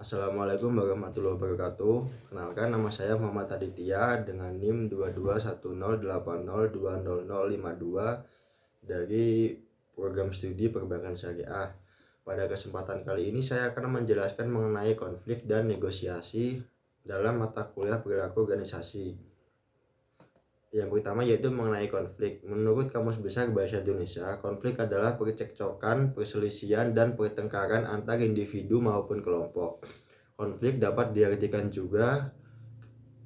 Assalamualaikum warahmatullahi wabarakatuh. Kenalkan, nama saya Muhammad Aditya dengan NIM 221080200052 dari program studi perbankan syariah. Pada kesempatan kali ini saya akan menjelaskan mengenai konflik dan negosiasi dalam mata kuliah perilaku organisasi. Yang pertama yaitu mengenai konflik. Menurut Kamus Besar Bahasa Indonesia, konflik adalah percekcokan, perselisihan, dan pertengkaran antar individu maupun kelompok. Konflik dapat diartikan juga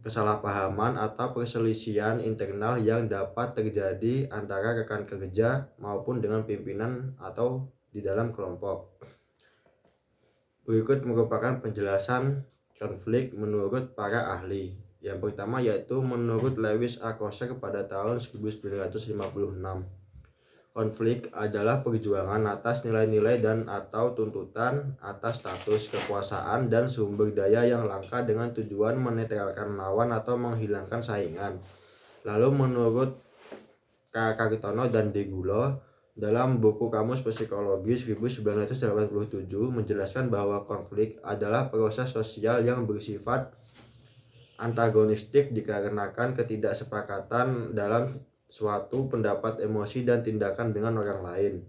kesalahpahaman atau perselisihan internal yang dapat terjadi antara rekan kerja maupun dengan pimpinan atau di dalam kelompok. Berikut merupakan penjelasan konflik menurut para ahli. Yang pertama yaitu menurut Lewis A. Coser pada tahun 1956. Konflik adalah perjuangan atas nilai-nilai dan atau tuntutan atas status, kekuasaan, dan sumber daya yang langka dengan tujuan menetralkan lawan atau menghilangkan saingan. Lalu menurut K. Kartono dan D. Gulo dalam buku Kamus Psikologi 1987 menjelaskan bahwa konflik adalah proses sosial yang bersifat antagonistik dikarenakan ketidaksepakatan dalam suatu pendapat, emosi, dan tindakan dengan orang lain.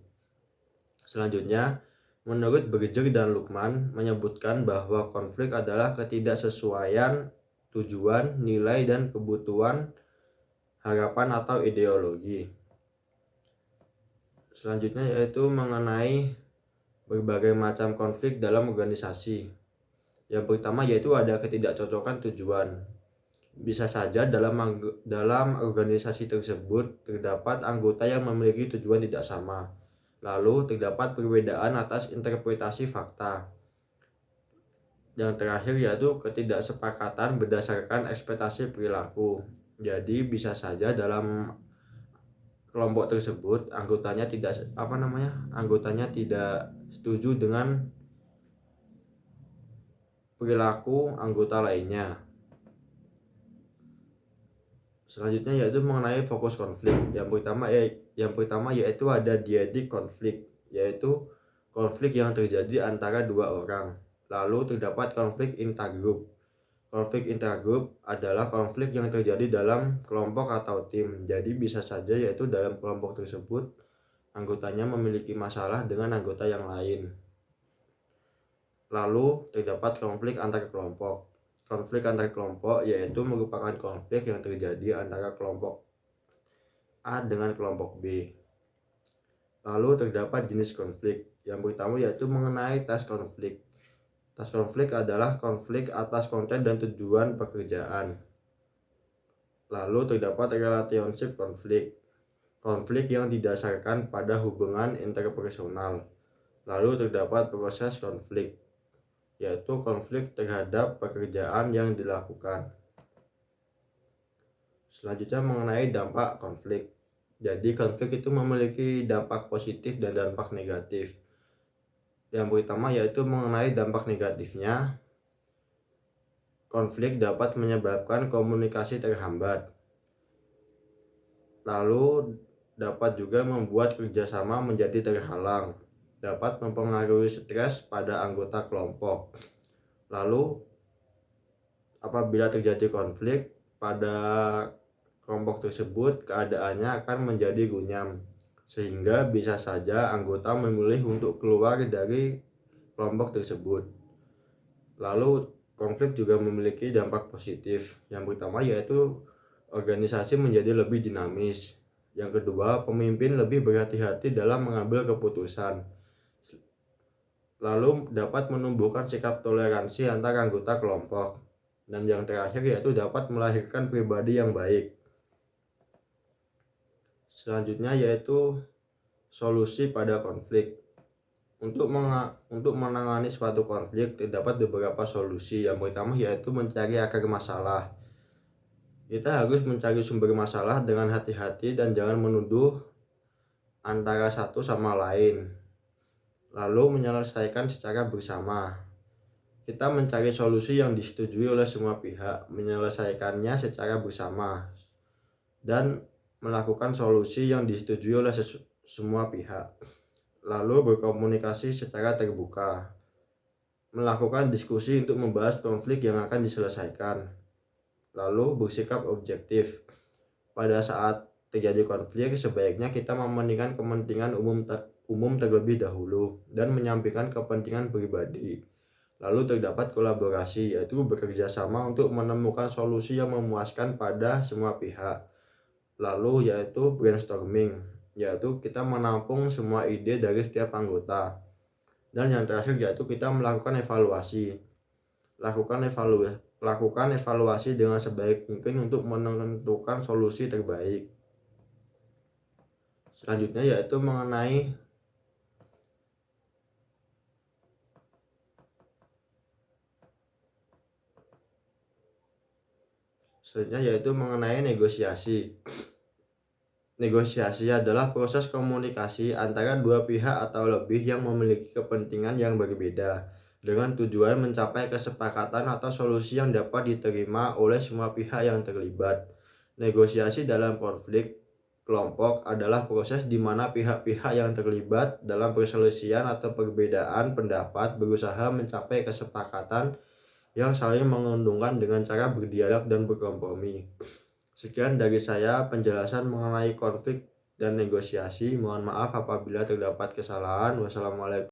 Selanjutnya, menurut Berger dan Lukman menyebutkan bahwa konflik adalah ketidaksesuaian tujuan, nilai, dan kebutuhan, harapan, atau ideologi. Selanjutnya yaitu mengenai berbagai macam konflik dalam organisasi. Yang pertama yaitu ada ketidakcocokan tujuan. Bisa saja dalam organisasi tersebut terdapat anggota yang memiliki tujuan tidak sama. Lalu terdapat perbedaan atas interpretasi fakta. Yang terakhir yaitu ketidaksepakatan berdasarkan ekspektasi perilaku. Jadi bisa saja dalam kelompok tersebut anggotanya tidak setuju dengan perilaku anggota lainnya. Selanjutnya yaitu mengenai fokus konflik. Yang pertama yaitu ada diadik konflik, yaitu konflik yang terjadi antara dua orang. Lalu terdapat konflik intergroup. Konflik intergroup adalah konflik yang terjadi dalam kelompok atau tim. Jadi bisa saja yaitu dalam kelompok tersebut anggotanya memiliki masalah dengan anggota yang lain. Lalu terdapat konflik antar kelompok. Konflik antar kelompok yaitu merupakan konflik yang terjadi antara kelompok A dengan kelompok B. Lalu terdapat jenis konflik. Yang pertama yaitu mengenai tas konflik. Tas konflik adalah konflik atas konten dan tujuan pekerjaan. Lalu terdapat relationship konflik. Konflik yang didasarkan pada hubungan interpersonal. Lalu terdapat proses konflik, yaitu konflik terhadap pekerjaan yang dilakukan. Selanjutnya mengenai dampak konflik. Jadi konflik itu memiliki dampak positif dan dampak negatif. Yang pertama yaitu mengenai dampak negatifnya. Konflik dapat menyebabkan komunikasi terhambat. Lalu dapat juga membuat kerjasama menjadi terhalang. Dapat mempengaruhi stres pada anggota kelompok. Lalu apabila terjadi konflik pada kelompok tersebut, keadaannya akan menjadi runyam, sehingga bisa saja anggota memilih untuk keluar dari kelompok tersebut. Lalu konflik juga memiliki dampak positif. Yang pertama yaitu organisasi menjadi lebih dinamis. Yang kedua, pemimpin lebih berhati-hati dalam mengambil keputusan. Lalu dapat menumbuhkan sikap toleransi antar anggota kelompok. Dan yang terakhir yaitu dapat melahirkan pribadi yang baik. Selanjutnya yaitu solusi pada konflik. Untuk menangani suatu konflik terdapat beberapa solusi. Yang pertama yaitu mencari akar masalah. Kita harus mencari sumber masalah dengan hati-hati dan jangan menuduh antara satu sama lain. Lalu menyelesaikan secara bersama. Kita mencari solusi yang disetujui oleh semua pihak, menyelesaikannya secara bersama, dan melakukan solusi yang disetujui oleh semua pihak. Lalu berkomunikasi secara terbuka. melakukan diskusi untuk membahas konflik yang akan diselesaikan. Lalu bersikap objektif. Pada saat terjadi konflik, sebaiknya kita mementingkan kepentingan umum terlebih dahulu dan menyampaikan kepentingan pribadi. Lalu terdapat kolaborasi, yaitu bekerja sama untuk menemukan solusi yang memuaskan pada semua pihak. Lalu yaitu brainstorming, yaitu kita menampung semua ide dari setiap anggota. Dan yang terakhir yaitu kita melakukan evaluasi. Lakukan evaluasi dengan sebaik mungkin untuk menentukan solusi terbaik. Selanjutnya yaitu mengenai negosiasi. Negosiasi adalah proses komunikasi antara dua pihak atau lebih yang memiliki kepentingan yang berbeda dengan tujuan mencapai kesepakatan atau solusi yang dapat diterima oleh semua pihak yang terlibat. Negosiasi dalam konflik kelompok adalah proses di mana pihak-pihak yang terlibat dalam perselisihan atau perbedaan pendapat berusaha mencapai kesepakatan yang saling menguntungkan dengan cara berdialog dan berkompromi. Sekian dari saya penjelasan mengenai konflik dan negosiasi. Mohon maaf apabila terdapat kesalahan. Wassalamualaikum.